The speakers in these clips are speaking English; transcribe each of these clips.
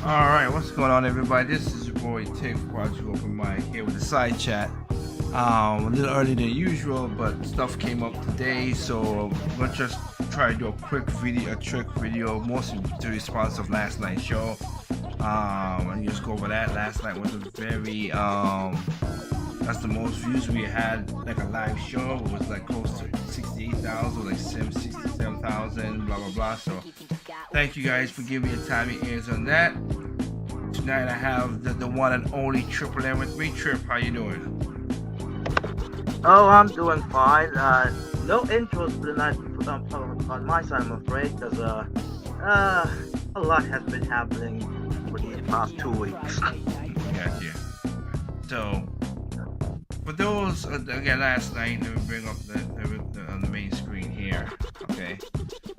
All right, what's going on, everybody? This is your boy Tick Quadru Open Mic here with the side chat. A little earlier than usual, but stuff came up today, so let's just try to do a quick video, a trick video, mostly to response of last night's show. And just go over that. Last night was a very that's the most views we had, like a live show. It was like close to 68,000, like 67,000, blah blah blah. So thank you guys for giving me your time and ears on that. Tonight I have the one and only Triple M with me. Trip, how you doing? Oh, I'm doing fine. No intros for tonight on my side, I'm afraid, because a lot has been happening for these past 2 weeks. Gotcha. So, for those again, last night let me bring up on the main screen here. Okay.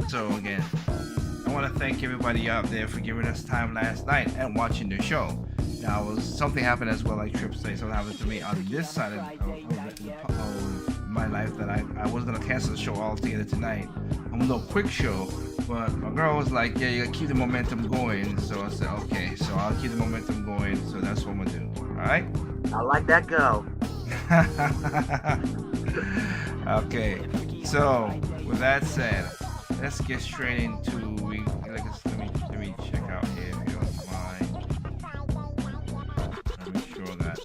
So again, I want to thank everybody out there for giving us time last night and watching the show. Now, something happened as well, like Trip said, something happened to me on this side of my life that I was going to cancel the show altogether tonight. I'm going to do a quick show, but my girl was like, yeah, you got to keep the momentum going. So I said, okay, so I'll keep the momentum going. So that's what I'm going to do. All right? I like that girl. Okay, so with that said, let's get straight into let me check out here if you don't mind. Let me sure that.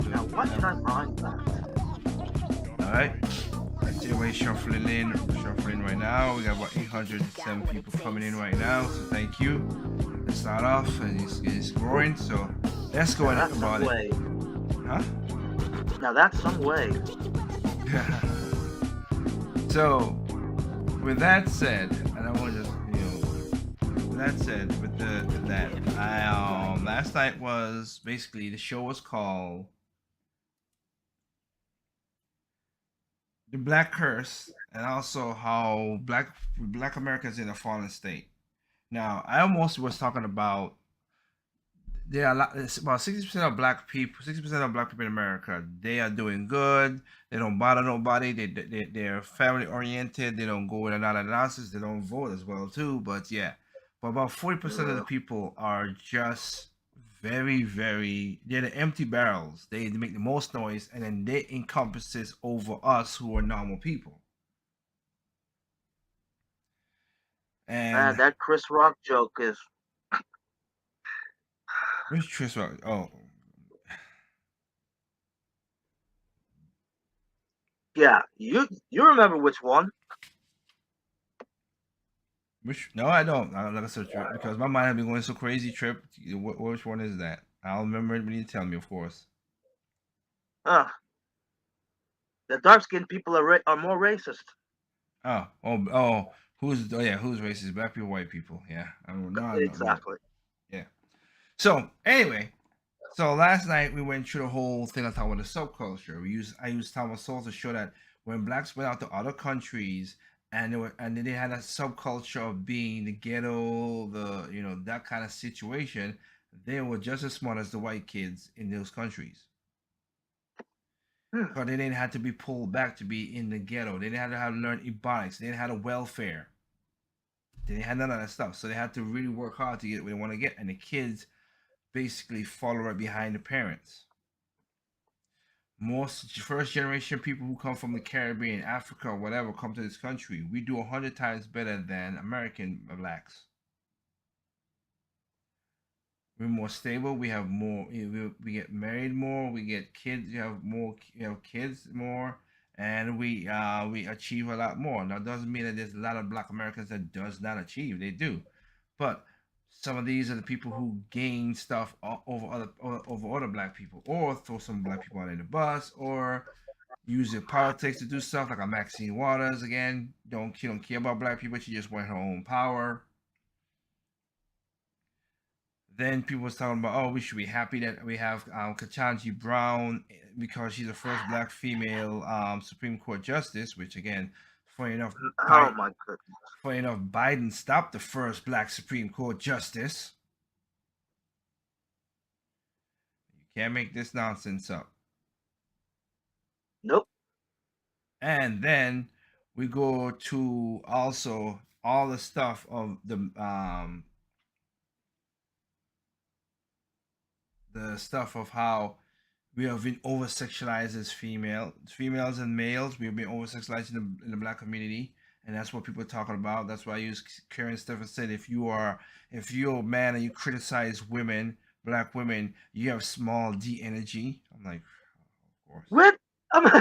Now, what should I find that? All right. Everybody shuffling right now. We got about 807 people coming in right now, so thank you. Let's start off, and it's growing. So let's go and talk about it. Huh? Now that's some way. So, with that said, and I want to just, with that said, with that, I last night was basically the show was called The Black Curse, and also how Black Americans in a fallen state. Now, I almost was talking about there are a lot, it's about 60% of black people, 60% of black people in America, they are doing good. They don't bother nobody. They're family oriented. They don't go in and out of analysis. They don't vote as well too. But yeah, but about 40% of the people are just they're the empty barrels. They make the most noise, and then they encompasses over us who are normal people. And That Chris Rock joke is, where's Chris Rock? Oh, yeah, you remember which one? which no, I don't. I don't like I said, Trip, because my mind has been going so crazy. Trip, which one is that? I'll remember it when you tell me, of course. Uh, the dark skinned people are more racist. Oh. Who's racist? Black people, white people. Yeah, I don't know. I know. Exactly. Yeah. So anyway, so last night we went through the whole thing on top of the subculture. I used Thomas Sowell to show that when blacks went out to other countries and they had a subculture of being the ghetto, that kind of situation, they were just as smart as the white kids in those countries. Hmm. Because they didn't have to be pulled back to be in the ghetto. They didn't have to learn ebonics. They didn't have a welfare. They didn't have none of that stuff. So they had to really work hard to get what they want to get. And the kids basically follow right behind the parents. Most first generation people who come from the Caribbean, Africa, or whatever, come to this country. We do 100 times better than American blacks. We're more stable. We have more. We get married more. We get kids. You have more. You know, kids more, and we achieve a lot more. Now, it doesn't mean that there's a lot of Black Americans that does not achieve. They do, but some of these are the people who gain stuff over other Black people, or throw some Black people out in the bus, or use their politics to do stuff like a Maxine Waters again. She don't care about Black people. She just want her own power. Then people was talking about, oh, we should be happy that we have Ketanji Brown because she's the first black female Supreme Court justice. Which again, funny enough, Oh my goodness. funny enough, Biden stopped the first black Supreme Court justice. You can't make this nonsense up. Nope. And then we go to also all the stuff of the stuff of how we have been over sexualized as females and males. We've been over sexualized in the black community, and that's what people are talking about. That's why I use Karen Stephan said, if you're a man and you criticize women, black women, you have small D energy. I'm like, of course. What? Um,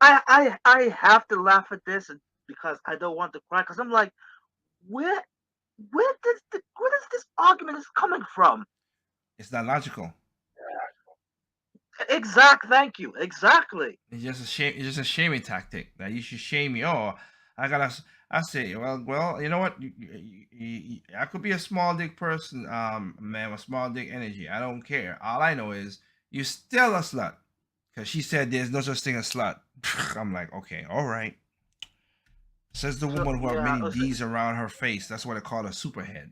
I have to laugh at this because I don't want to cry because I'm like, where where does this argument is coming from? It's not logical. Thank you. Exactly. It's just a shame. It's just a shaming tactic that you should shame me. Oh, I gotta. I say, well, you know what? I could be a small dick person, man, with small dick energy. I don't care. All I know is you still a slut, because she said there's no such thing as slut. I'm like, okay, all right. Says the So woman who have yeah, many D's around her face. That's what I call a superhead.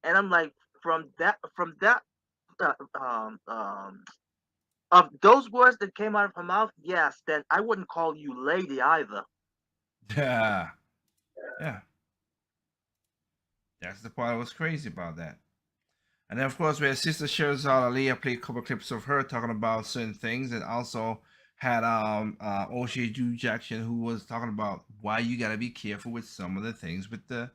and I'm like, from that uh, um um of those words that came out of her mouth, yes, then I wouldn't call you lady either. Yeah, yeah. That's the part I was crazy about that. And then, of course, we had Sister Sherzad Aliyah played a couple clips of her talking about certain things, and also had O'Shea Jew Jackson, who was talking about why you got to be careful with some of the things with the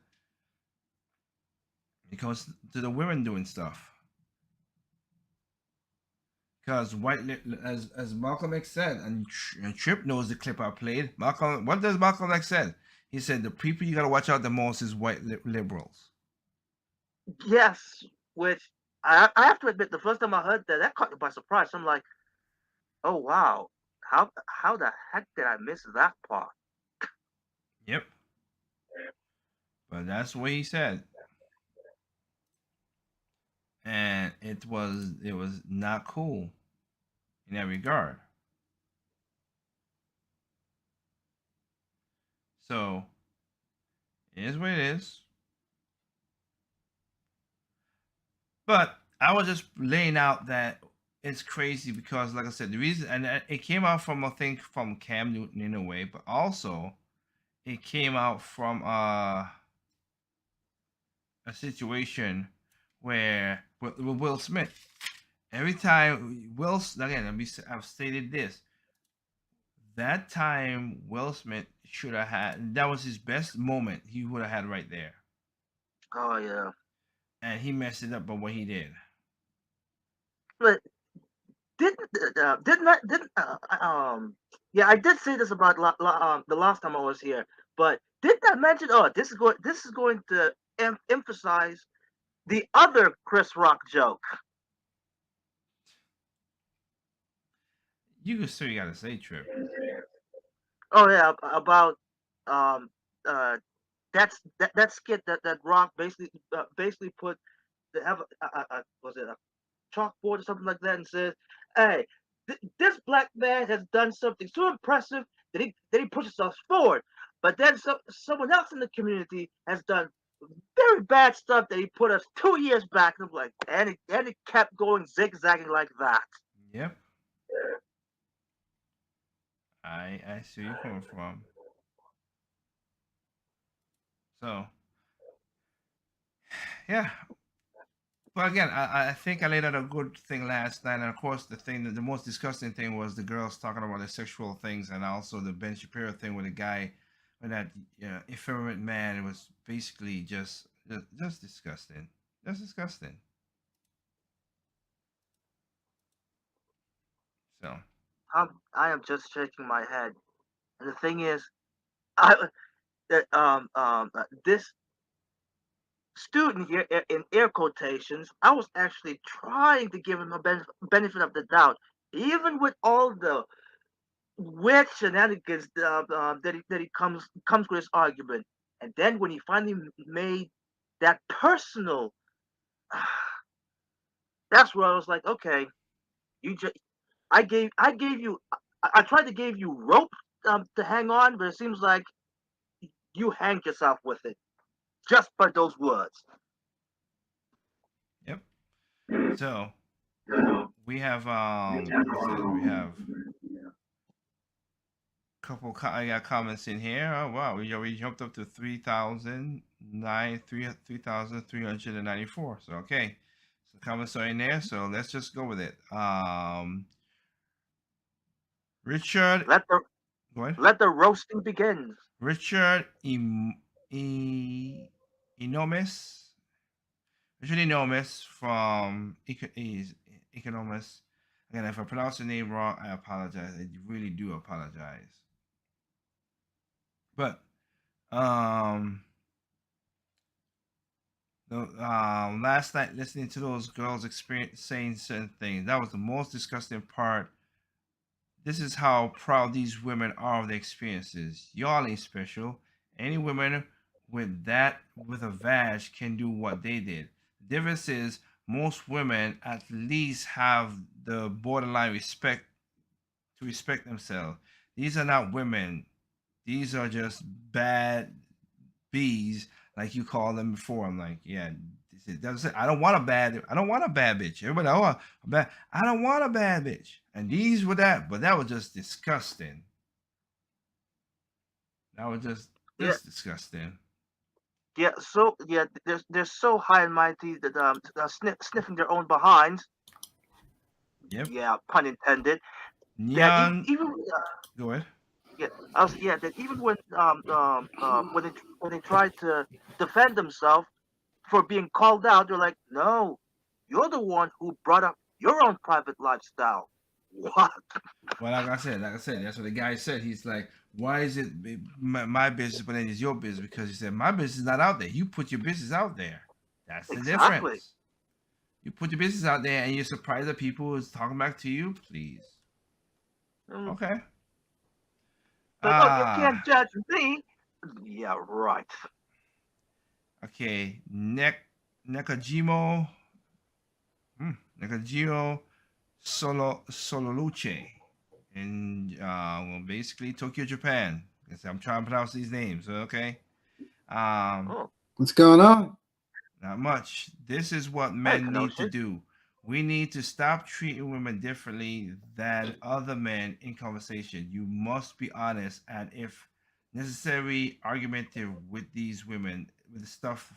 when it comes to the women doing stuff. Because as Malcolm X said, and Trip knows the clip I played. Malcolm, what does Malcolm X said? He said the people you got to watch out the most is white liberals. Yes, which I have to admit, the first time I heard that, that caught me by surprise. I'm like, oh wow, how the heck did I miss that part? Yep, but that's what he said. And it was not cool in that regard. So it is what it is. But I was just laying out that it's crazy because, like I said, the reason, and it came out from, I think, from Cam Newton in a way, but also it came out from a situation where with Will Smith. Every time again, I've stated this. That time Will Smith should have had, that was his best moment he would have had right there. Oh yeah, And he messed it up by what he did. but didn't yeah, I did say this about the last time I was here, but didn't I mention? Oh, this is going to emphasize the other Chris Rock joke. You can still gotta say Trip. Oh yeah, about um uh that skit that Rock basically put they have was it a chalkboard or something like that and says, "Hey, this black man has done something so impressive that he pushes us forward, but then someone else in the community has done very bad stuff that he put us 2 years back." And I'm like, and it kept going zigzagging like that. Yep. I see where you're coming from. So yeah. But again, I think I laid out a good thing last night, and of course the most disgusting thing was the girls talking about the sexual things, and also the Ben Shapiro thing with the guy, with that effeminate man. It was basically just disgusting, just disgusting. So I am just shaking my head, and the thing is, I this student here in air quotations, I was actually trying to give him a benefit of the doubt, even with all the weird shenanigans that he comes with his argument. And then when he finally made that personal, that's where I was like, okay, you just I gave you I tried to give you rope to hang on, but it seems like you hanged yourself with it just by those words. yep. So we have what is it? We have I got comments in here. Oh wow, we jumped up to 3,394. So okay. comments are in there, so let's just go with it. Richard, Let the go ahead. let the roasting begin. Richard Enormous. Richard Enormous from Economist. Again, if I pronounce the name wrong, I apologize. I really do apologize. But um, last night listening to those girls experience saying certain things, that was the most disgusting part. This is how proud these women are of their experiences. Y'all ain't special. Any women with a vag can do what they did. The difference is most women at least have the borderline respect to respect themselves. These are not women. These are just bad bees, like you call them before. I'm like, yeah, that's it. I don't want a bad bitch. Everybody, a bad. I don't want a bad bitch. And these were that, but that was just disgusting. That was just Yeah, disgusting. yeah. So yeah, they're so high and mighty that sniffing their own behinds. Yep. Yeah, pun intended. That even Neon. even Go ahead. yeah, yeah, that even when they try to defend themselves for being called out, they're like, no, you're the one who brought up your own private lifestyle. What? Well, like I said, that's what the guy said. He's like, why is it my business, but then it's your business? Because he said my business is not out there. You put your business out there. That's the Exactly. difference. You put your business out there, and you're surprised that people is talking back to you. Please. Mm, Okay. like, oh, you Ah. can't judge me. Yeah, right. Okay. Nekajimo. Nekajiro Sololuce. In well, basically Tokyo, Japan. I'm trying to pronounce these names. Okay. Um. Oh, What's going on? Not much. This is what hey, men need to Kenosha. do. We need to stop treating women differently than other men in conversation. You must be honest and, if necessary, argumentative with these women, with the stuff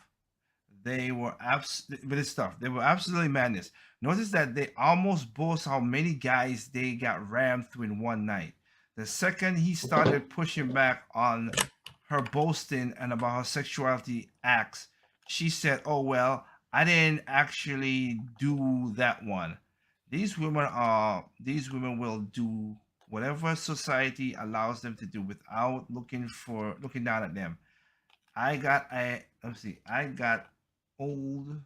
with this stuff. They were absolutely madness. Notice that they almost boast how many guys they got rammed through in one night. The second he started pushing back on her boasting and about her sexuality acts, she said, "Oh well, I didn't actually do that one." These women will do whatever society allows them to do without looking down at them. Let me see. Old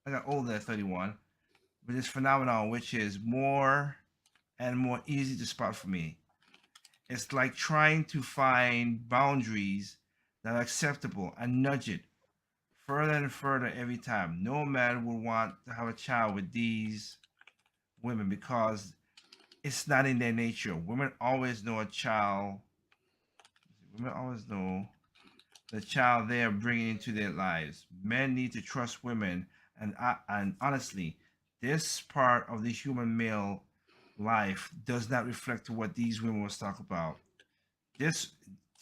I got old at 31 with this phenomenon, which is more and more easy to spot for me. It's like trying to find boundaries that are acceptable and nudge it further and further every time. No man would want to have a child with these women because it's not in their nature. Women always know the child they are bringing into their lives. Men need to trust women, and honestly, this part of the human male life does not reflect what these women was talking about. This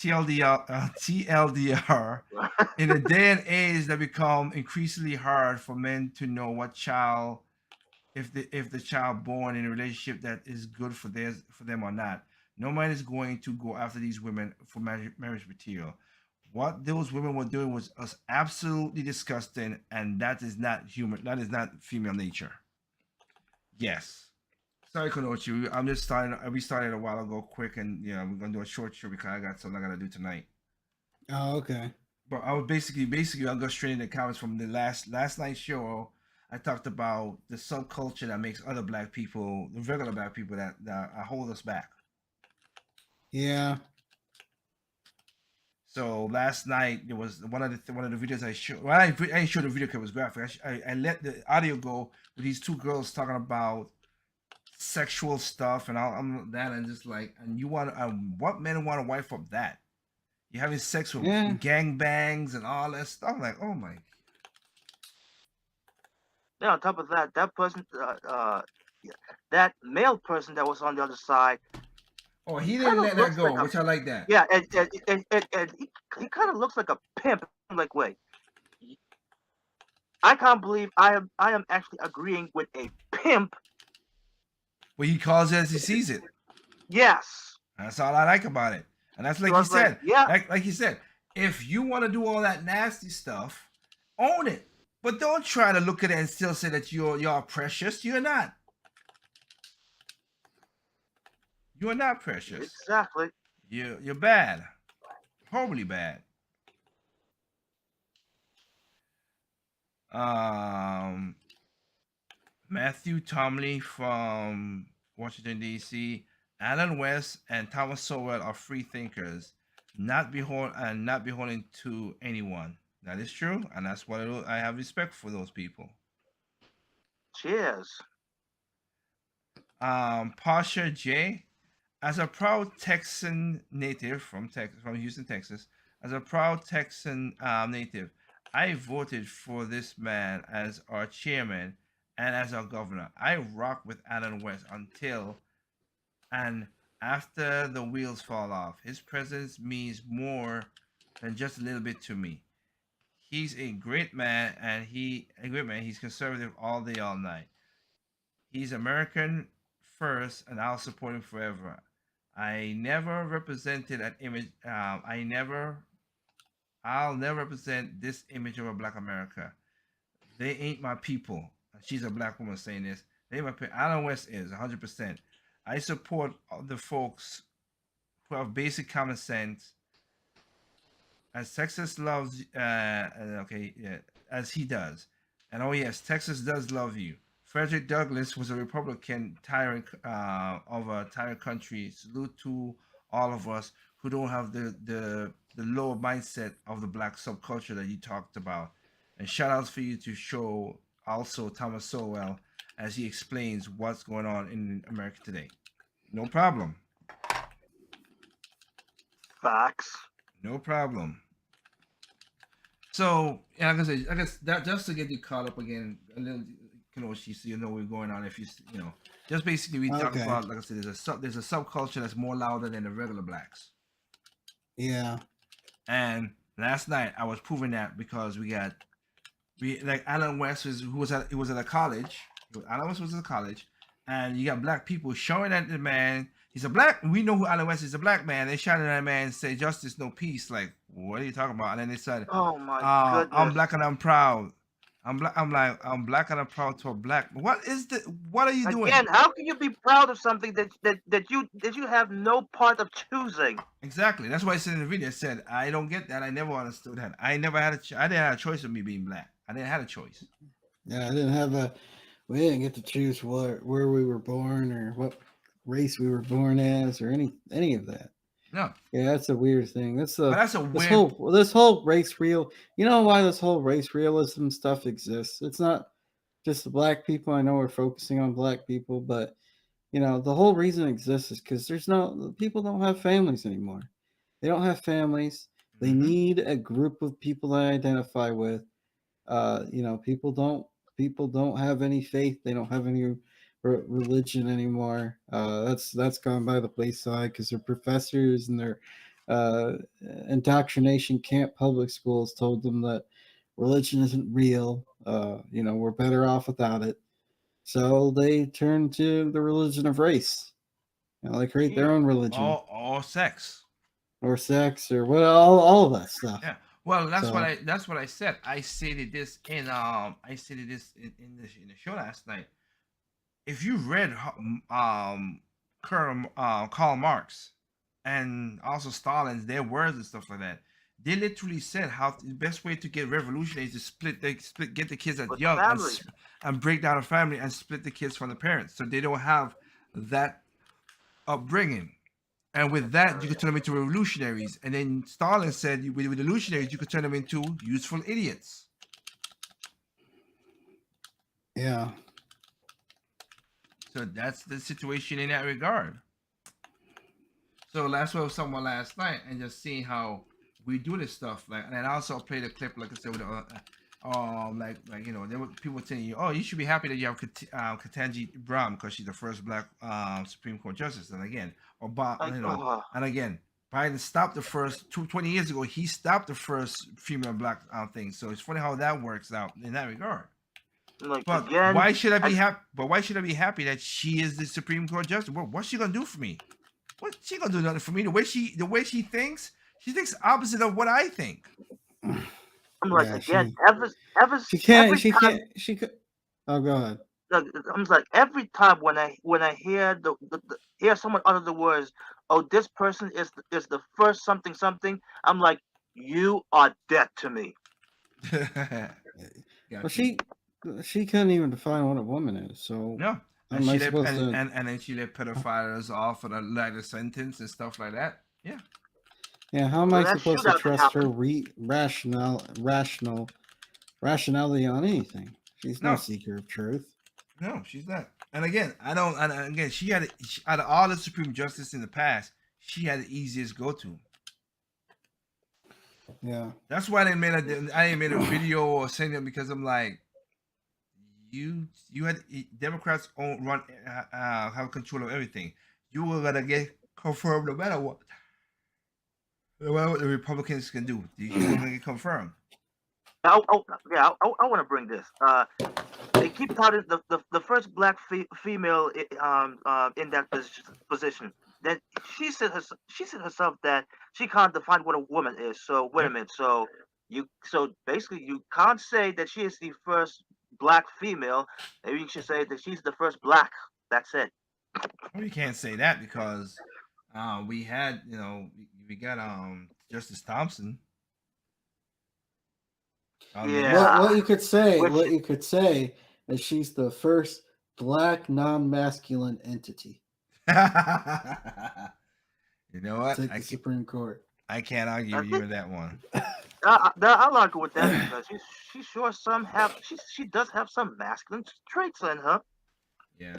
TLDR, in a day and age that become increasingly hard for men to know what child, if the child born in a relationship that is good for them or not. No man is going to go after these women for marriage material. What those women were doing was absolutely disgusting, and that is not human. That is not female nature. Yes. Sorry, Konochi. I'm just starting. We started a while ago, quick, and yeah, we're gonna do a short show because I got something I gotta do tonight. Oh, okay. But I was basically I'll go straight into the comments from the last night's show. I talked about the subculture that makes other black people, the regular black people, that hold us back. Yeah. So last night there was one of the videos I showed. Well, I didn't show the video because it was graphic. I let the audio go with these two girls talking about sexual stuff and all that, and just like, and you want what men want to wife up that? You're having sex with Yeah. gang bangs and all that stuff. Like, oh my. Yeah, on top of that, that person, yeah, that male person that was on the other side, Oh, he kind didn't of let that looks like go, a which I like that. yeah, and he kind of looks like a pimp. I'm like, wait, I can't believe I am actually agreeing with a pimp. Well, he calls it as he sees it. Yes. That's all I like about it. And that's So like I he was like, said. yeah, Like he said, if you want to do all that nasty stuff, own it. But don't try to look at it and still say that you're precious. You're not. You're not precious. exactly. You're bad. Horribly bad. Um Matthew Tomley from Washington D.C., Alan West, and Thomas Sowell are free thinkers, not beholden to anyone. That is true, and that's what I have respect for those people. Cheers. Pasha J, as a proud Texan native from Houston, Texas, as a proud Texan native, I voted for this man as our chairman and as our governor. I rock with Alan West until and after the wheels fall off. His presence means more than just a little bit to me. He's a great man, and he's conservative all day, all night. He's American first, and I'll support him forever. I never represented an image. I'll never represent this image of a black America. They ain't my people. She's a black woman saying this. They ain't my people. Alan West is 100%. I support the folks who have basic common sense. As Texas loves, okay, yeah, as he does. And oh yes, Texas does love you. Frederick Douglass was a Republican tyrant of a tyrant country. Salute to all of us who don't have the low mindset of the black subculture that you talked about. And shout outs for you to show also Thomas Sowell as he explains what's going on in America today. No problem. Facts. No problem. So, yeah, like I said, I guess that just to get you caught up again, a little, Kenoshi, so you know what's going on. If just basically we talk Okay. about, like I said, there's a subculture that's more louder than the regular blacks. Yeah. And last night I was proving that because we like Alan West was at a college. Alan West was at a college, and you got black people showing at the man. He's a black. We know who Alan West is. A black man. They shouting at that man and say, "Justice, no peace." Like, what are you talking about? And then they said, Oh my I'm goodness. black and I'm proud. I'm black. I'm like, I'm black and I'm proud to a black. What is the? What are you doing? Again, how can you be proud of something that you have no part of choosing? Exactly. That's why I said in the video. I said I don't get that. I never understood that. I never had I didn't have a choice of me being black. I didn't have a choice. Yeah. I didn't have a. We didn't get to choose where we were born or what race we were born as or any of that. No, Yeah, that's a weird thing. That's but a that's a this weird. whole race real. You know why this whole race realism stuff exists? It's not just the black people. I know we're focusing on black people, but the whole reason it exists is because people don't have families anymore. They don't have families. They Mm-hmm. need a group of people to identify with. People don't have any faith. They don't have any religion anymore. That's gone by the wayside because their professors and their uh, indoctrination camp public schools told them that religion isn't real. We're better off without it. So they turn to the religion of race. They create their Yeah. own religion All sex. or sex or what all of that stuff. Yeah. Well, So that's what I said. I stated this in the show last night. If you read Karl Marx and also Stalin's their words and stuff like that, they literally said how the best way to get revolution is to get the kids at With young families. and break down a family and split the kids from the parents, so they don't have that upbringing. And with that, you could turn them into revolutionaries. And then Stalin said, with revolutionaries, you could turn them into useful idiots. yeah, So that's the situation in that regard. So that's what I was talking about last night, and just seeing how we do this stuff. Like, and I also played a clip, like I said, with there were people telling you, oh, you should be happy that you have Ketanji Brown because she's the first black Supreme Court justice. And again, Like, and again, Biden stopped the first 20 years ago. He stopped the first female black thing. So it's funny how that works out in that regard. Like But again, why should I be happy? But why should I be happy that she is the Supreme Court justice? What's she gonna do for me? What's she gonna do nothing for me? The way she thinks opposite of what I think. I'm like Yeah, again, she can't. every She time. can't. She could. Oh, go ahead. Like, I'm like every time when I hear hear someone utter the words, "Oh, this person is the first something something," I'm like, you are dead to me. Well, she couldn't even define what a woman is. So No. how And am I she let supposed to? and then she let pedophiles off of a lighter sentence and stuff like that. Yeah. Yeah, how am When I that supposed to shootout trust her happened, rationality on anything? She's no No. seeker of truth. No, she's not. And again, I don't. And again, she had out of all the Supreme Justice in the past, she had the easiest go to. Yeah. That's why I didn't made a video or saying it because I'm like, you had Democrats run have control of everything. You were gonna get confirmed no matter what. No matter what the Republicans can do, you were gonna get confirmed. yeah, I want to bring this. They keep touting the first black female in that position. Then she said herself that she can't define what a woman is. So wait a Yep. minute. So basically you can't say that she is the first black female. Maybe you should say that she's the first black. That's it. Well, you can't say that because we had we got Justice Thompson. Yeah. What you could say, Which is she's the first black non-masculine entity You know to what? take the Supreme Court. I can't argue I with you think with that one. I'll argue with that because she sure she does have some masculine traits in her. Yeah.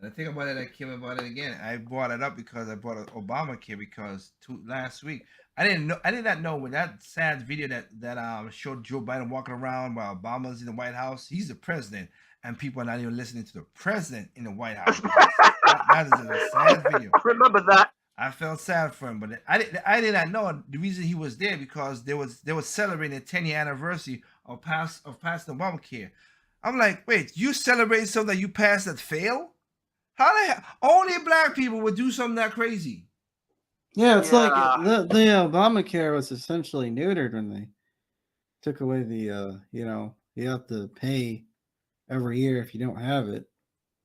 And the thing about it, I came about it again. I brought it up because I brought up Obamacare because last week I did not know when that sad video that showed Joe Biden walking around while Obama's in the White House. He's the president, and people are not even listening to the president in the White House. That is a sad video. I remember that. I felt sad for him, but I did not know the reason he was there because they was celebrating the 10-year anniversary of passing Obamacare. I'm like, wait, you celebrate something that you passed that failed? How the hell? Only black people would do something that crazy. Yeah, it's like Yeah. the Obamacare was essentially neutered when they took away the you have to pay every year if you don't have it.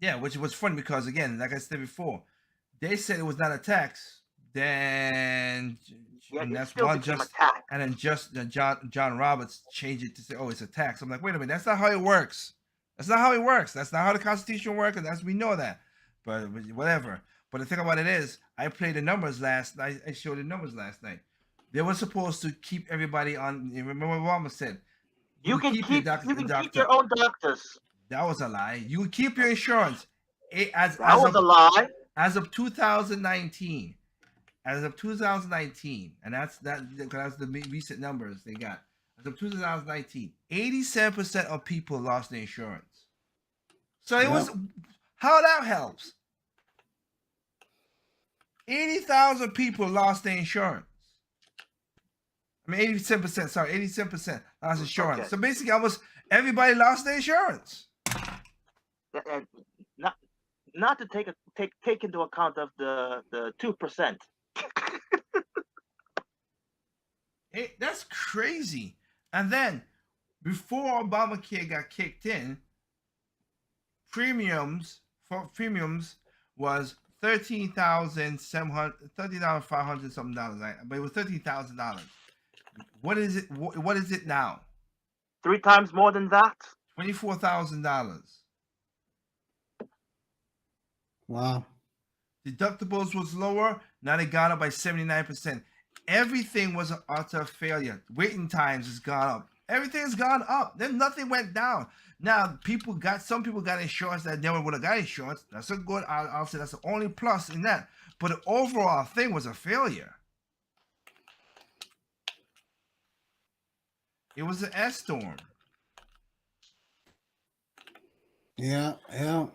Yeah, which was funny because again, like I said before, they said it was not a tax. Then Yeah, and it that's still one became just a tax. and then just John Roberts changed it to say, oh, it's a tax. I'm like, wait a minute, that's not how it works. That's not how it works. That's not how the Constitution works, and we know that. But whatever. But the thing about it is, I played the numbers last night. I showed the numbers last night. They were supposed to keep everybody on. Remember what Obama said? You can keep keep your doctor. your own doctors. That was a lie. You would keep your insurance. That was a lie. As of 2019, and that's the recent numbers they got. As of 2019, 87% of people lost their insurance. So it was how that helps. 80,000 people lost their insurance. I mean, 87%. Sorry, 87% lost insurance. Okay. So basically, almost everybody lost their insurance. And not to take into account of the 2%. That's crazy. And then, before Obamacare got kicked in, premiums was $13,500 something dollars. But it was $13,000. What is it? What is it now? 3 times more than that. $24,000. Wow. Deductibles was lower. Now they got up by 79%. Everything was an utter failure. Waiting times has gone up. Everything's gone up. Then nothing went down. Now some people got insurance that never would have got insurance. That's a good. I'll say that's the only plus in that. But the overall thing was a failure. It was an S storm. Yeah. I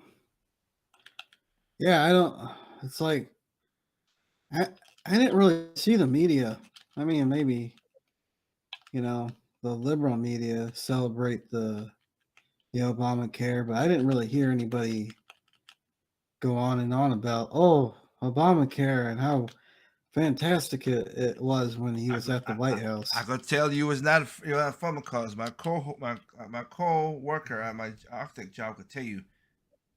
don't. It's like I didn't really see the media. I mean, maybe the liberal media celebrate the Obamacare, but I didn't really hear anybody go on and on about Obamacare and how fantastic it was when he was at the White I House. could tell you it's not fun because my co-worker at my architect job could tell you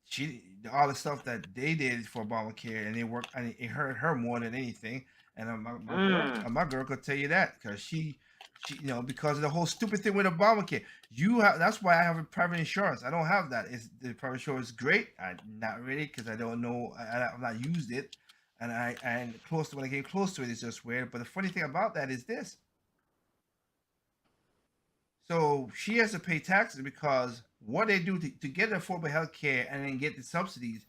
she all the stuff that they did for Obamacare and it worked and it hurt her more than anything. And my girl could tell you that because she because of the whole stupid thing with Obamacare. That's why I have a private insurance. I don't have that. It's the private insurance is great. I not really because I don't know. I've not used it, and close to when I get close to it, it's just weird. But the funny thing about that is this. So she has to pay taxes because what they do to get affordable health care and then get the subsidies,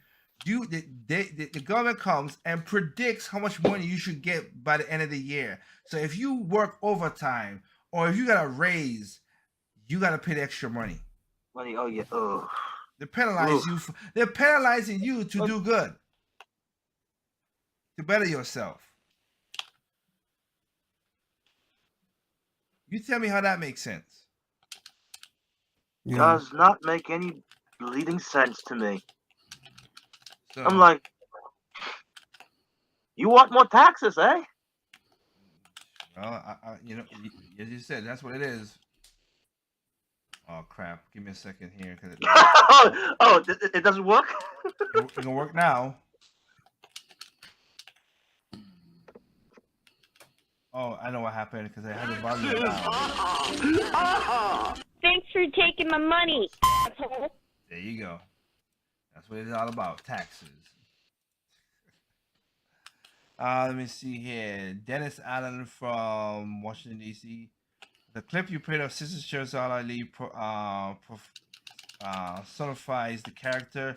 the government comes and predicts how much money you should get by the end of the year. So if you work overtime or if you got a raise, you got to pay the extra money. Money, oh yeah, oh. They're penalizing you to do good, to better yourself. You tell me how that makes sense. Yeah. Does not make any bleeding sense to me. So, I'm like, you want more taxes, eh? well, as you said, that's what it is. Oh crap! Give me a second here because it doesn't work. It's gonna work now. Oh, I know what happened because I had the volume down. Thanks for taking my money, asshole. There you go. That's what it's all about, taxes. Let me see here. Dennis Allen from Washington, D.C. The clip you played of Sister Sherzad Ali personifies the character,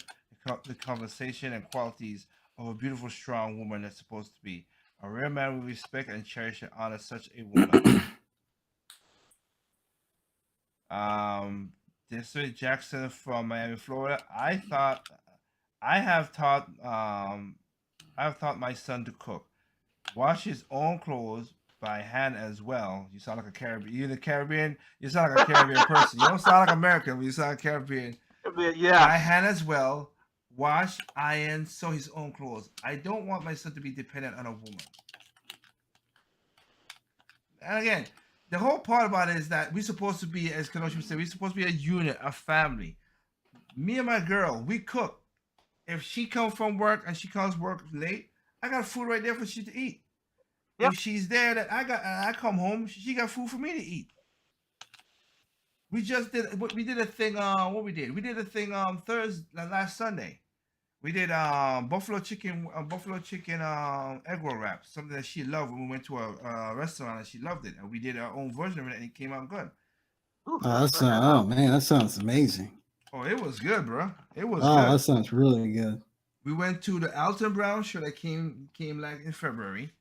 the conversation, and qualities of a beautiful, strong woman that's supposed to be. A real man will respect and cherish and honor such a woman. Desiree Jackson from Miami, Florida. I have taught my son to cook, wash his own clothes by hand as well. You sound like a Caribbean. You're in the Caribbean. You sound like a Caribbean person. You don't sound like American, but you sound like Caribbean. Yeah. By hand as well. Wash, iron, sew his own clothes. I don't want my son to be dependent on a woman. And again, the whole part about it is that we're supposed to be, as Kenosha said, we're supposed to be a unit, a family. Me and my girl, we cook. If she comes from work and she comes work late, I got food right there for she to eat. Yep. If she's there, that I come home, she got food for me to eat. We did a thing. We did a thing Thursday last Sunday. We did buffalo chicken egg roll wraps, something that she loved when we went to a restaurant and she loved it, and we did our own version of it and it came out good. Oh man, that sounds amazing. Oh, it was good, bro. It was. Oh, good. That sounds really good. We went to the Alton Brown show that came like in February,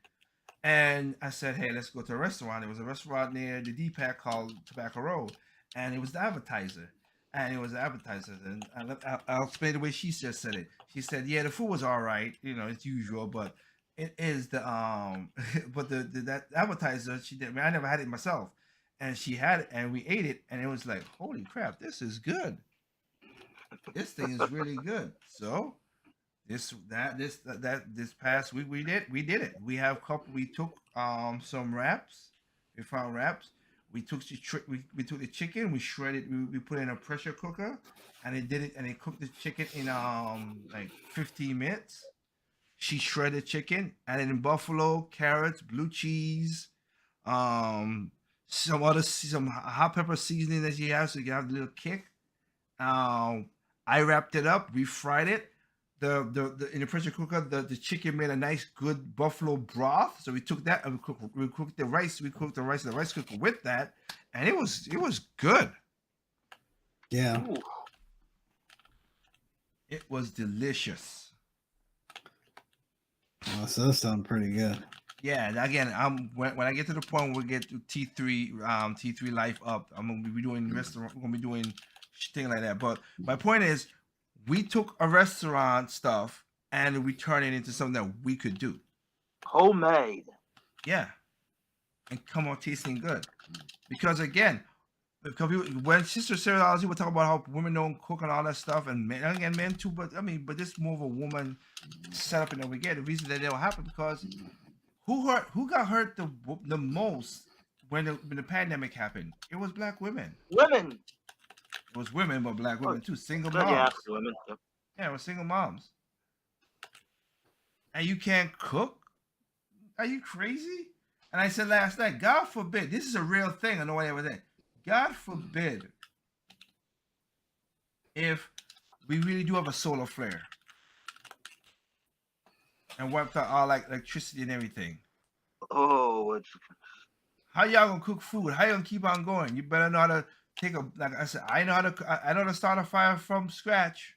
and I said, hey, let's go to a restaurant. It was a restaurant near the D-Pack called Tobacco Road, and it was the appetizer. And I'll explain the way she just said it. She said, "Yeah, the food was all right, it's usual, but it is the but that appetizer she did. I mean, I never had it myself, and she had it, and we ate it, and it was like, holy crap, this is good. This thing is really good." So this past week we did it. We took some wraps. We found wraps. We took the chicken, we shredded, we put it in a pressure cooker, and it cooked the chicken in like 15 minutes. She shredded chicken, added in buffalo, carrots, blue cheese, some hot pepper seasoning that she has so you can have a little kick. I wrapped it up, we fried it. The in the pressure cooker, the chicken made a nice good buffalo broth. So we took that and we cooked the rice. We cooked the rice in the rice cooker with that, and it was good. Yeah. Ooh. It was delicious. Oh, so that sounds pretty good. Yeah, and again, when I get to the point where we get to T3 Life Up, I'm gonna be doing restaurant. We're gonna be doing thing like that. But my point is, we took a restaurant stuff and we turned it into something that we could do. Homemade. Yeah, and come out tasting good. Because again, because when Sister Seriology would talk about how women don't cook and all that stuff, and men, again, men too, but I mean, but this more of a woman setup and we get the reason that they don't happen because who got hurt the most when the pandemic happened? It was black women. Women. It was women, but black Oh, women too. Single yeah, moms. women. Yep. Yeah, it was single moms. And you can't cook? Are you crazy? And I said last night, God forbid, this is a real thing. I know what I was saying. God forbid if we really do have a solar flare and wiped out all like electricity and everything. Oh, How y'all gonna cook food? How you gonna keep on going? You better know how to take a like I said. I know how to start a fire from scratch.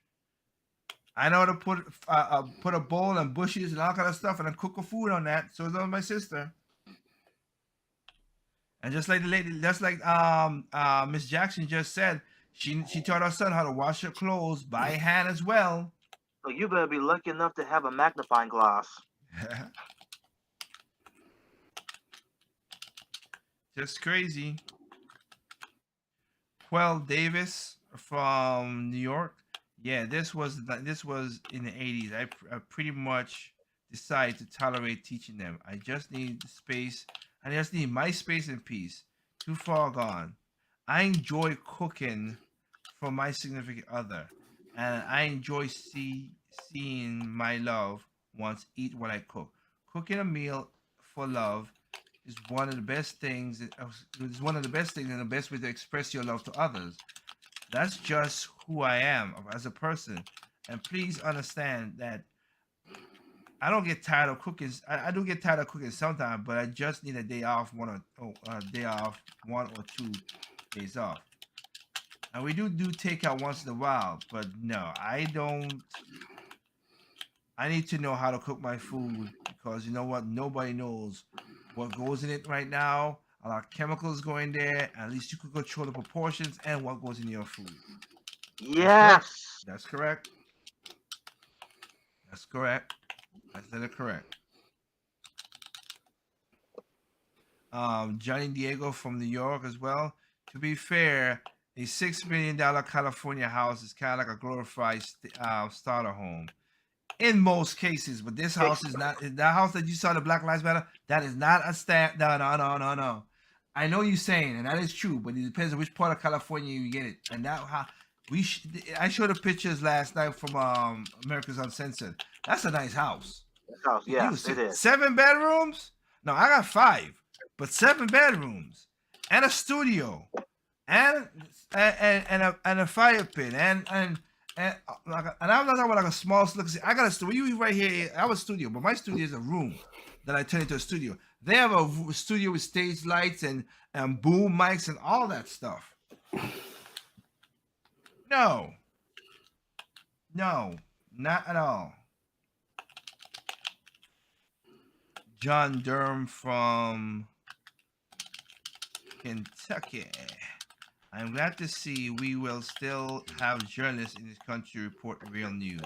I know how to put a bowl and bushes and all kind of stuff and then cook a food on that. So does my sister. And just like the lady, just like Miss Jackson just said, she taught her son how to wash her clothes by hand as well. so you better be lucky enough to have a magnifying glass. Just crazy. Well, Davis from New York. Yeah, this was in the 80s. I pretty much decided to tolerate teaching them. I just need the space. I just need my space and peace. Too far gone. I enjoy cooking for my significant other, and I enjoy seeing my loved ones eat what I cook. Cooking a meal for love is one of the best things. It's one of the best things and the best way to express your love to others. That's just who I am as a person. And please understand that I don't get tired of cooking. I do get tired of cooking sometimes, but I just need a day off, one or 2 days off. And we do takeout once in a while, but no, I don't. I need to know how to cook my food because you know what? Nobody knows what goes in it right now. A lot of chemicals going there. At least you could control the proportions and what goes in your food. Yes. That's correct. That's correct. I said it correct. Johnny Diego from New York as well. To be fair, a $6 million California house is kind of like a glorified starter home in most cases. But this house is not. That house that you saw, the Black Lives Matter, that is not a stand. No. I know you're saying, and that is true, but it depends on which part of California you get it. And that how I showed the pictures last night from America's Uncensored. That's a nice house. House, yes, it is. 7 bedrooms? No, I got 5, but 7 bedrooms and a studio and a fire pit and I'm not talking about like a small studio. I got a studio. You right here. I have a studio, but my studio is a room that I turn into a studio. They have a studio with stage lights and boom mics and all that stuff. No, not at all. John Durham from Kentucky. I'm glad to see we will still have journalists in this country report real news.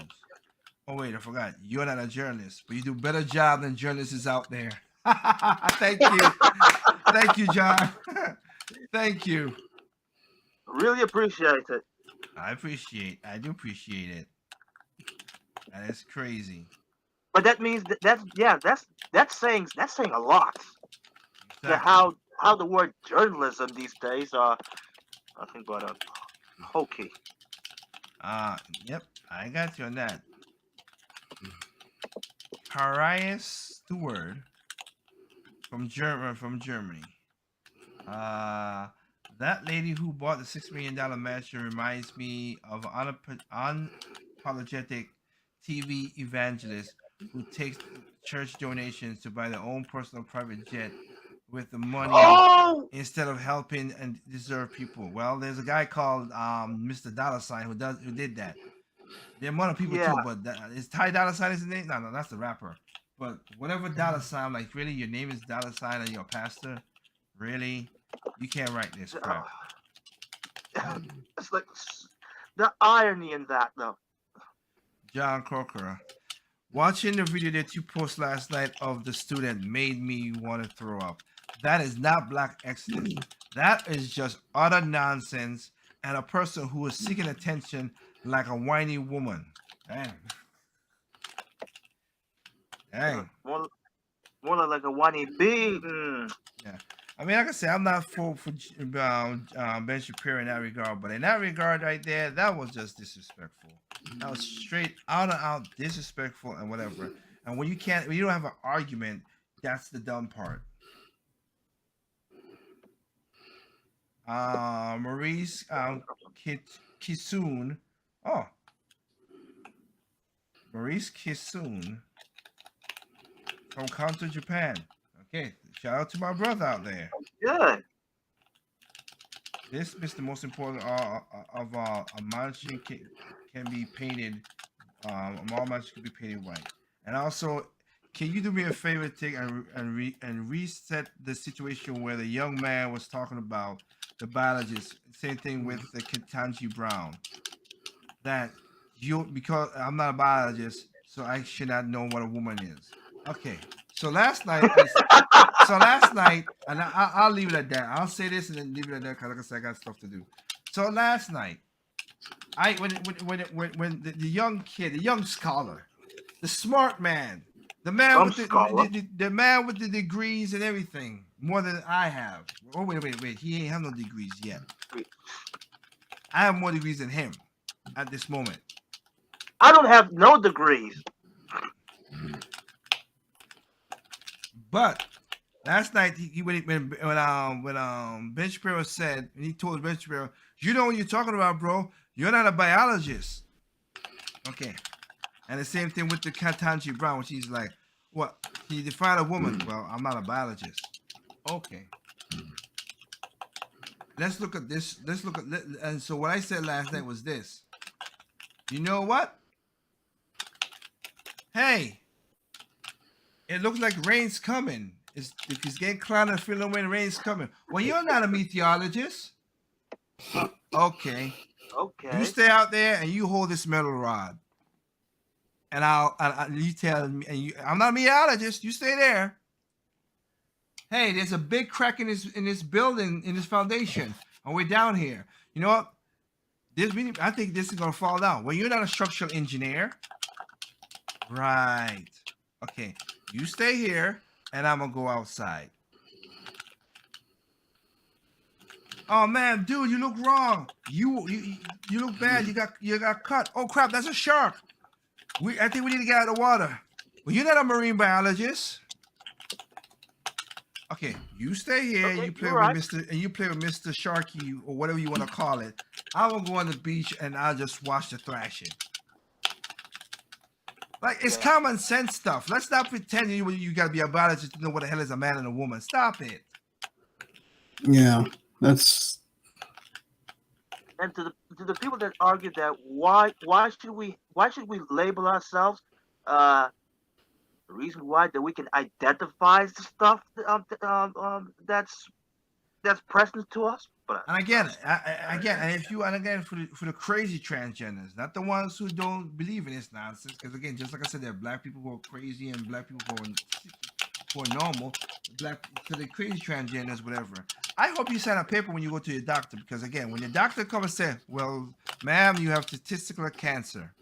Oh wait, I forgot. You're not a journalist, but you do a better job than journalists out there. Thank you. Thank you, John. Thank you. Really appreciate it. I do appreciate it. That is crazy. But that means that's saying a lot. Exactly. To how the word journalism these days are nothing but a hokey. Yep, I got you on that. Parias Stewart from Germany. That lady who bought the $6 million mansion reminds me of an unapologetic TV evangelist who takes church donations to buy their own personal private jet with the money instead of helping and deserve people. Well, there's a guy called Mr. Dollar Sign who did that. There are more people too, but is Ty Dollar Sign his name? No, that's the rapper. But whatever Dollar Sign, like really, your name is Dollar Sign and you're a pastor? Really? You can't write this crap. It's like the irony in that, though. John Corker. Watching the video that you posted last night of the student made me want to throw up. That is not black excellence. That is just utter nonsense and a person who is seeking attention like a whiny woman. Dang. Dang. More like a whiny bee. Yeah. I mean, like I said, I'm not for Ben Shapiro in that regard, but in that regard right there, that was just disrespectful. That was straight out and out disrespectful and whatever. And when you don't have an argument, that's the dumb part. Maurice Kisoon. Oh, Maurice Kisoon from Kanto, Japan. Okay, shout out to my brother out there. Good. This is the most important of a mansion can be painted. All mansions can be painted white. And also, can you do me a favor, take and reset the situation where the young man was talking about the biologist? Same thing with the Ketanji Brown. That because I'm not a biologist, so I should not know what a woman is. Okay. So last night, and I'll leave it at that. I'll say this and then leave it at that because, like I said, I got stuff to do. So last night, when the young kid, the young scholar, the smart man, the man with the man with the degrees and everything, more than I have. Oh wait, he ain't have no degrees yet. I have more degrees than him at this moment. I don't have no degrees. But last night when Ben Shapiro said, and he told Ben Shapiro, you know what you're talking about, bro. You're not a biologist. Okay. And the same thing with the Ketanji Brown, when she's like, what? He defined a woman. Well, I'm not a biologist. Okay. Let's look at this. And so what I said last night was this. You know what? Hey. It looks like rain's coming. It's getting cloudy and feeling when rain's coming. Well, you're not a meteorologist. Okay. Okay. You stay out there and you hold this metal rod. And you tell me, I'm not a meteorologist. You stay there. Hey, there's a big crack in this building, in this foundation. And we're down here. You know what? I think this is gonna fall down. Well, you're not a structural engineer. Right. Okay. You stay here, and I'm gonna go outside. Oh man, dude, you look wrong. You look bad. You got cut. Oh crap, that's a shark. I think we need to get out of the water. Well, you're not a marine biologist. Okay, you stay here. Okay, you play with Mr. Sharky or whatever you want to call it. I will go on the beach and I'll just watch the thrashing. Like, it's common sense stuff. Let's not pretend you got to be a biologist to know what the hell is a man and a woman. Stop it. Yeah, that's. And to the people that argue that why should we label ourselves? The reason why that we can identify the stuff that's present to us. But and again, for the crazy transgenders, not the ones who don't believe in this nonsense, because again, just like I said, there are black people who are crazy and black people who are normal. So the crazy transgenders, whatever. I hope you sign a paper when you go to your doctor, because again, when your doctor comes and says, "Well, ma'am, you have testicular cancer,"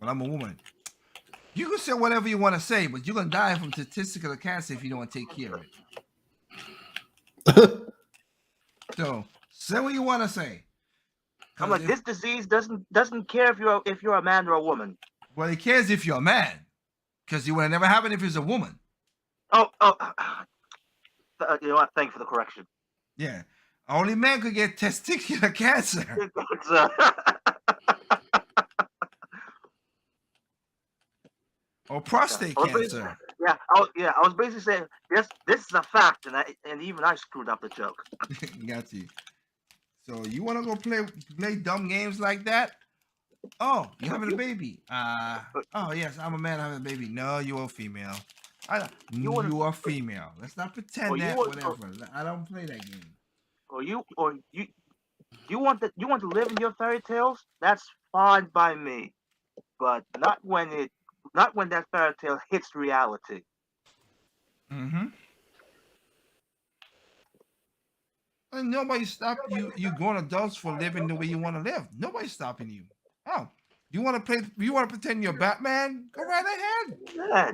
well, I'm a woman. You can say whatever you want to say, but you're gonna die from testicular cancer if you don't take care of it. So say what you want to say. I'm like, this disease doesn't care if you're a man or a woman. Well, it cares if you're a man, because it would never happen if it's a woman. You know what? Thank you for the correction. Yeah, only men could get testicular cancer. Or prostate cancer. I was basically saying this is a fact, and even I screwed up the joke. Got you. So you want to go play dumb games like that? Oh, you're having a baby. Oh yes, I'm a man having a baby. No, you're a female. You are female. Let's not pretend that. Whatever. I don't play that game. You want to live in your fairy tales? That's fine by me, but not when it not when that fairy tale hits reality. Mm-hmm. And nobody stopped you. You grown adults for living the way you want to live. Nobody's stopping you. Oh, you want to play? You want to pretend you're Batman? Go right ahead. Yeah,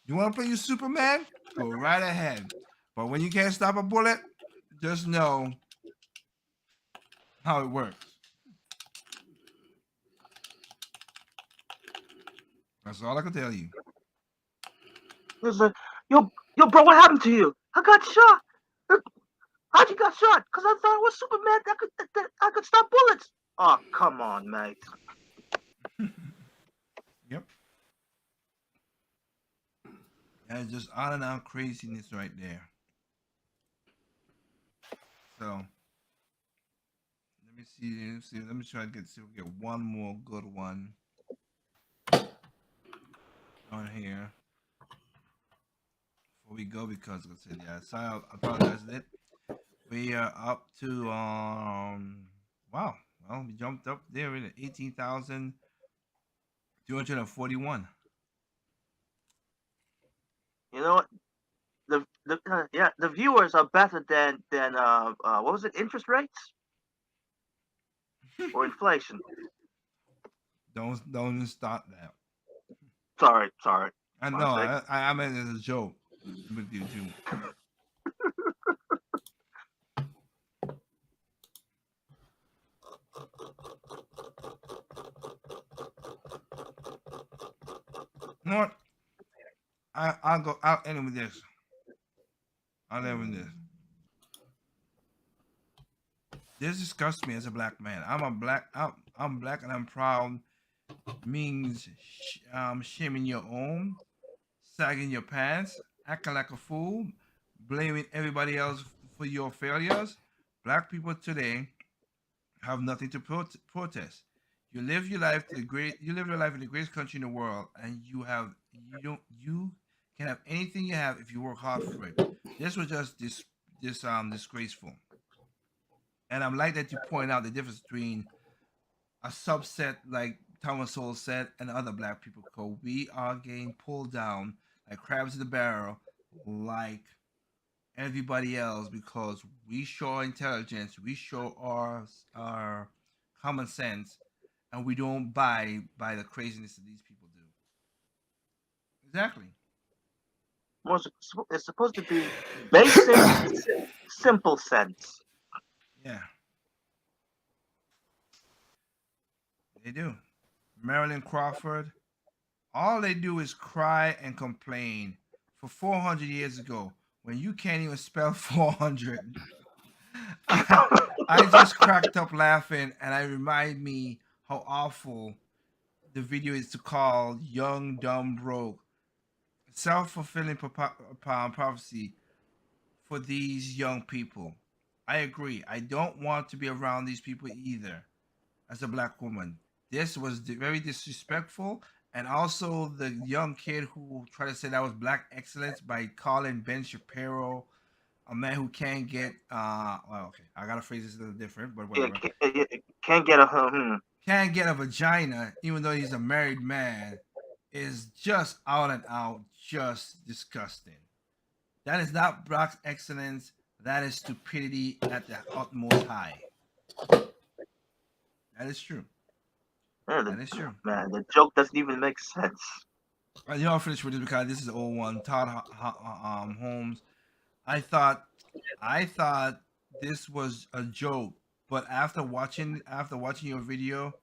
You want to play you Superman? Go right ahead. But when you can't stop a bullet, just know how it works. That's all I can tell you. it's like, yo, bro, what happened to you? I got shot. How'd you got shot? Cause I thought it was Superman that I could stop bullets. Oh, come on, mate. Yep. That's just out and out craziness right there. So let me see. Let me see. Let me try to see if we get one more good one on here before we go because like I said, yeah, sorry, I apologize. That we are up to wow. Well, we jumped up there in 18,241. You know what? The viewers are better than what was it? Interest rates or inflation? Don't start that. Sorry. I My know. mistake. I meant it as a joke with you too. You know what? I'll go. I'll end with this. I'll end with this. This disgusts me as a black man. I'm black and I'm proud. Means shaming your own, sagging your pants, acting like a fool, blaming everybody else for your failures. Black people today have nothing to protest. You live your life to the great. You live your life in the greatest country in the world, and you can have anything you have if you work hard for it. This was just disgraceful, and I'm like that to point out the difference between a subset like Thomas Sowell said and other black people. Because we are getting pulled down like crabs in the barrel, like everybody else because we show intelligence, we show our common sense, and we don't buy by the craziness that these people do. Exactly. Well, it's supposed to be basic, simple sense. Yeah, they do. Marilyn Crawford. All they do is cry and complain for 400 years ago when you can't even spell 400. I just cracked up laughing, and I remind me how awful the video is to call Young, Dumb, Broke. Self fulfilling prophecy for these young people. I agree. I don't want to be around these people either as a black woman. This was very disrespectful. And also, the young kid who tried to say that was black excellence by calling Ben Shapiro a man who can't get, well, okay, I gotta phrase this a little different, but Yeah, whatever. can't get a Can't get a vagina, even though he's a married man, is just out and out just disgusting. That is not Brock's excellence. That is stupidity at the utmost high. That is true. That is true. Man, the joke doesn't even make sense. I'll finish with this because this is the old one. Todd Holmes. I thought, I thought this was a joke, but after watching your video,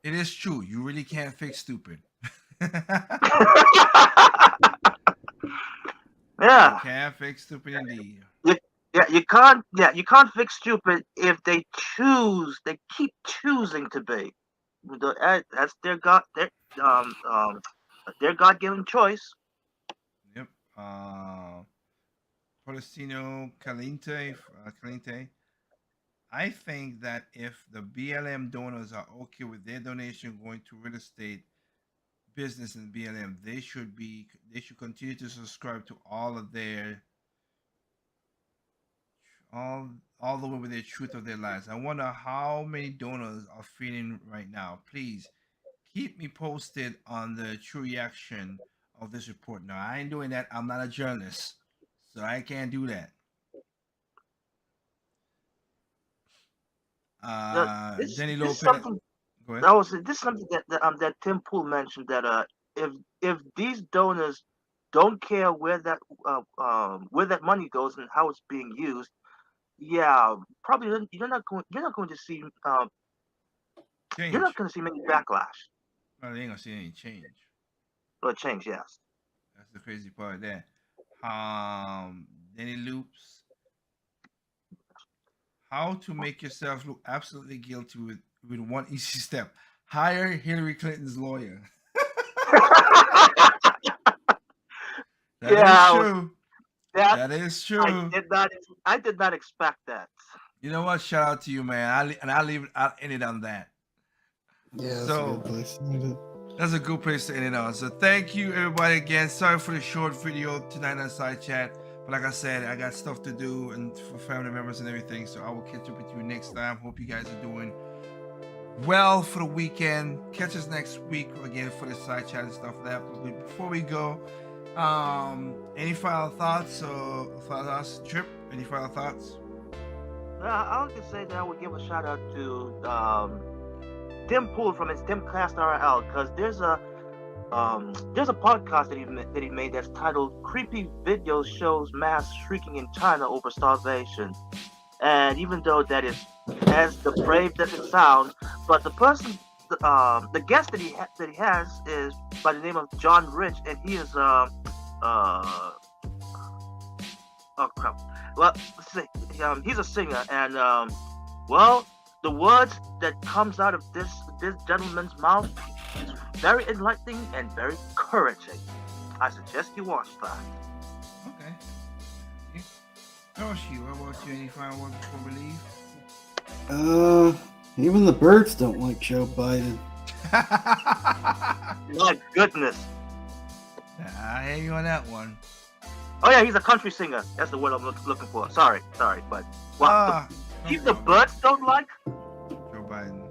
it is true. You really can't fix stupid. You Yeah, can't fix stupid indeed. you, you can't fix stupid if they keep choosing to be. That's um um their God given choice. Yep. Polistino Calinte, Calinte. I think that if the BLM donors are okay with their donation going to real estate business in BLM, they should continue to subscribe to all the way with the truth of their lives. I wonder how many donors are feeling right now. Please keep me posted on the true reaction of this report. Now, I ain't doing that. I'm not a journalist, so I can't do that. Now, this Denny this is Lopez, something go ahead. that was this is something that Tim Pool mentioned that if these donors don't care where that money goes and how it's being used, yeah, probably you're not going to see you're not Change. going to see many backlash Well, they ain't gonna see any change. or change. Yes. That's the crazy part there. Um, Denny Loops, how to make yourself look absolutely guilty with one easy step. Hire Hillary Clinton's lawyer. That is Yeah, true. that That is I true. did not I did not expect that. You know what? Shout out to you, man. I'll end it on that. Yeah, that's a good So place to end it. that's a good place to end it on. So thank you everybody again. Sorry for the short video tonight on Side Chat. But like I said, I got stuff to do and for family members and everything. So I will catch up with you next time. Hope you guys are doing well for the weekend. Catch us next week again for the Side Chat and stuff like that. But before we go, any final thoughts or final thoughts? Trip, any final thoughts? I would just say that I would give a shout out to Tim Pool from his Timcast RL because there's a podcast that he made that's titled "Creepy Videos Shows Mass Shrieking in China Over Starvation." And even though that is as depraved as it sounds, but the guest that he has is by the name of John Rich, and he is oh crap. Well, let's see, he's a singer, and well, the words that comes out of this gentleman's mouth is very enlightening and very encouraging. I suggest you watch that. Okay. Yoshi, what about you? Any final words before we leave? Even the birds don't like Joe Biden. My goodness. I hear you on that one. Oh yeah, he's a country singer. That's the word I'm looking for. Sorry, but what? No Even the problem. birds don't like? Joe Biden.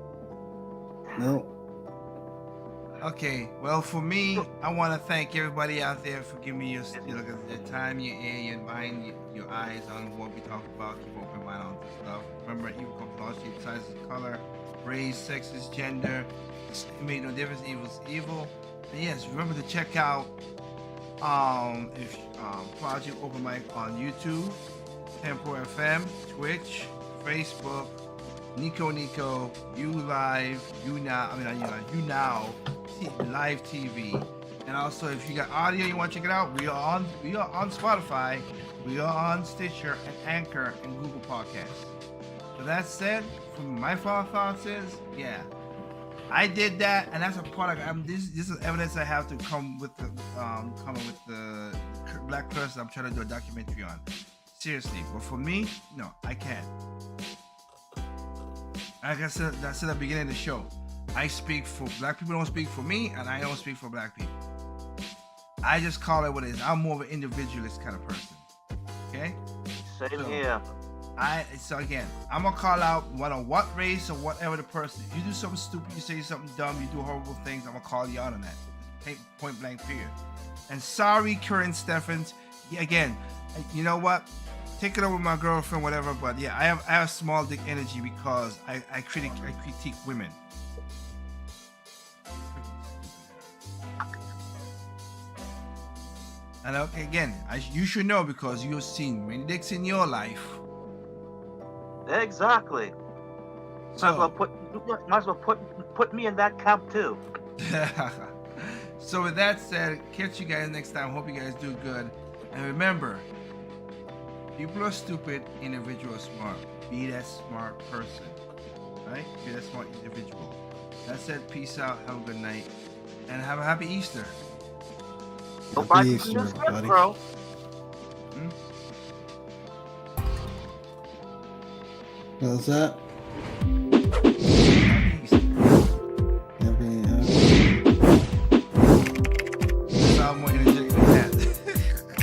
No. Okay, well, for me, I want to thank everybody out there for giving me your time, your ear, your mind, your eyes on what we talk about. Keep open mind on this stuff. Remember, evil comes in all shapes, sizes, color, race, sexes, gender. It made no difference. Evil is evil. And yes, remember to check out Project Open Mic on YouTube, Tempo FM, Twitch, Facebook, Nico, You Live, You Now, Live TV. And also, if you got audio you want to check it out, we are on Spotify, we are on Stitcher and Anchor and Google Podcasts. So that said, from my final thoughts is, yeah, I did that, and that's a product. This is evidence I have to come with the black person I'm trying to do a documentary on. Seriously, but for me, no, I can't. Like I said at the beginning of the show, I speak for black people. Don't speak for me, and I don't speak for black people. I just call it what it is. I'm more of an individualist kind of person. Okay. Same here. So again, I'm gonna call out what race or whatever the person. If you do something stupid, you say something dumb, you do horrible things, I'm gonna call you out on that. Point blank period. And sorry, Karen Steffens. Again, you know what? Take it over with my girlfriend, whatever. But yeah, I have small dick energy because I critique women. And again, you should know because you've seen many dicks in your life. Exactly. So, Might as well put me in that camp too. so with that said, catch you guys next time. Hope you guys do good. And remember, people are stupid, individuals are smart. Be that smart person. Right? Be that smart individual. That said, peace out, have a good night, and have a happy Easter. Hope I Happy can Easter, do this, everybody. bro. How's that?